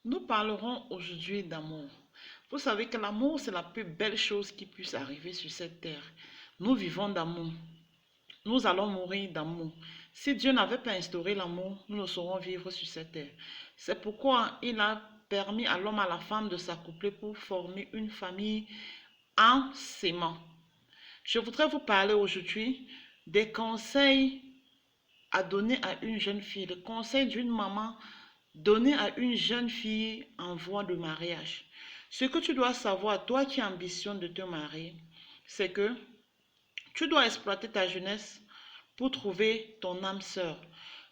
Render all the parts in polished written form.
Nous parlerons aujourd'hui d'amour. Vous savez que l'amour, c'est la plus belle chose qui puisse arriver sur cette terre. Nous vivons d'amour. Nous allons mourir d'amour. Si Dieu n'avait pas instauré l'amour, nous ne saurions vivre sur cette terre. C'est pourquoi il a permis à l'homme et à la femme de s'accoupler pour former une famille en s'aimant. Je voudrais vous parler aujourd'hui des conseils à donner à une jeune fille, le conseil d'une maman donné à une jeune fille en voie de mariage. Ce que tu dois savoir, toi qui ambitionnes de te marier, c'est que tu dois exploiter ta jeunesse pour trouver ton âme sœur.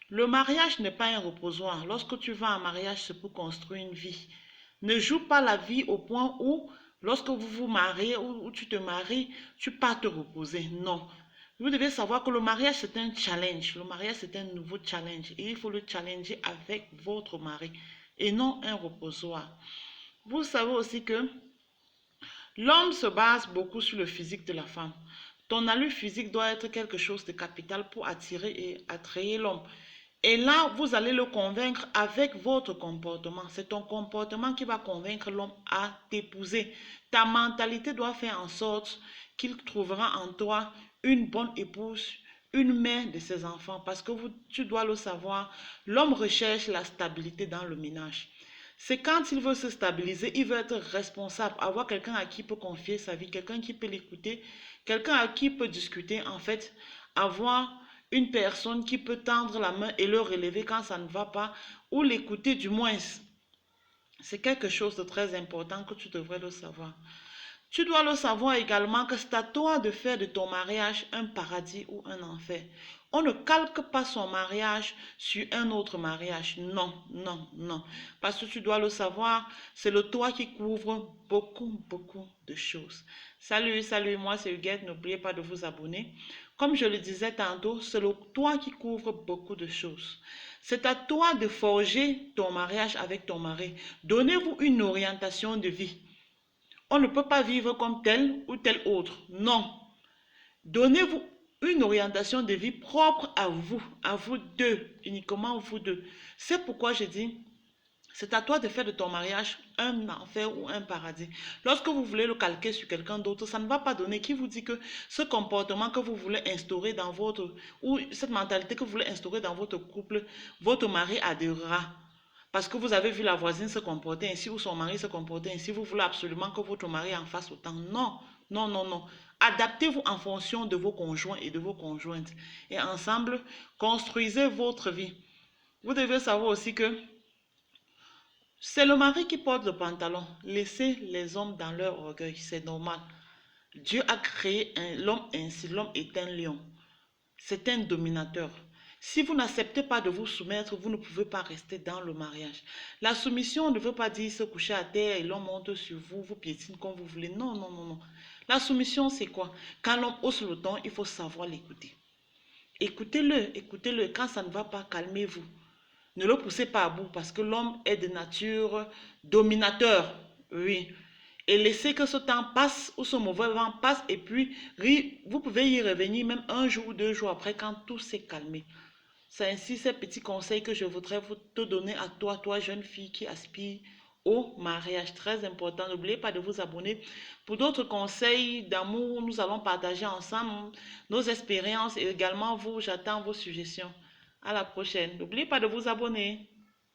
Le mariage n'est pas un reposoir. Lorsque tu vas en mariage, c'est pour construire une vie. Ne joue pas la vie au point où, lorsque vous vous mariez ou tu te maries, tu pars te reposer. Non. Vous devez savoir que le mariage, c'est un challenge. Le mariage, c'est un nouveau challenge. Et il faut le challenger avec votre mari et non un reposoir. Vous savez aussi que l'homme se base beaucoup sur le physique de la femme. Ton allure physique doit être quelque chose de capital pour attirer et attraire l'homme. Et là, vous allez le convaincre avec votre comportement. C'est ton comportement qui va convaincre l'homme à t'épouser. Ta mentalité doit faire en sorte qu'il trouvera en toi une bonne épouse, une mère de ses enfants. Parce que tu dois le savoir, l'homme recherche la stabilité dans le ménage. C'est quand il veut se stabiliser, il veut être responsable, avoir quelqu'un à qui il peut confier sa vie, quelqu'un qui peut l'écouter, quelqu'un à qui il peut discuter, en fait, avoir une personne qui peut tendre la main et le relever quand ça ne va pas, ou l'écouter du moins. C'est quelque chose de très important que tu devrais le savoir. Tu dois le savoir également que c'est à toi de faire de ton mariage un paradis ou un enfer. On ne calque pas son mariage sur un autre mariage. Non, non, non. Parce que tu dois le savoir, c'est le toit qui couvre beaucoup, beaucoup de choses. Salut, salut, moi c'est Huguette. N'oubliez pas de vous abonner. Comme je le disais tantôt, c'est le toit qui couvre beaucoup de choses. C'est à toi de forger ton mariage avec ton mari. Donnez-vous une orientation de vie. On ne peut pas vivre comme tel ou tel autre. Non. Donnez-vous une orientation de vie propre à vous deux, uniquement vous deux. C'est pourquoi je dis, c'est à toi de faire de ton mariage un enfer ou un paradis. Lorsque vous voulez le calquer sur quelqu'un d'autre, ça ne va pas donner. Qui vous dit que ce comportement que vous voulez instaurer dans votre, ou cette mentalité que vous voulez instaurer dans votre couple, votre mari adhérera? Parce que vous avez vu la voisine se comporter ainsi ou son mari se comporter ainsi, vous voulez absolument que votre mari en fasse autant. Non, non, non, non. Adaptez-vous en fonction de vos conjoints et de vos conjointes. Et ensemble, construisez votre vie. Vous devez savoir aussi que c'est le mari qui porte le pantalon. Laissez les hommes dans leur orgueil, c'est normal. Dieu a créé l'homme ainsi. L'homme est un lion. C'est un dominateur. Si vous n'acceptez pas de vous soumettre, vous ne pouvez pas rester dans le mariage. La soumission ne veut pas dire se coucher à terre et l'homme monte sur vous, vous piétine comme vous voulez. Non, non, non, non. La soumission, c'est quoi? Quand l'homme hausse le ton, il faut savoir l'écouter. Écoutez-le, écoutez-le. Quand ça ne va pas, calmez-vous. Ne le poussez pas à bout parce que l'homme est de nature dominateur. Oui. Et laissez que ce temps passe ou ce mauvais vent passe et puis vous pouvez y revenir même un jour ou 2 jours après quand tout s'est calmé. C'est ainsi ces petits conseils que je voudrais vous te donner à toi, toi jeune fille qui aspire au mariage. Très important. N'oubliez pas de vous abonner. Pour d'autres conseils d'amour, nous allons partager ensemble nos expériences et également vous, j'attends vos suggestions. À la prochaine. N'oubliez pas de vous abonner.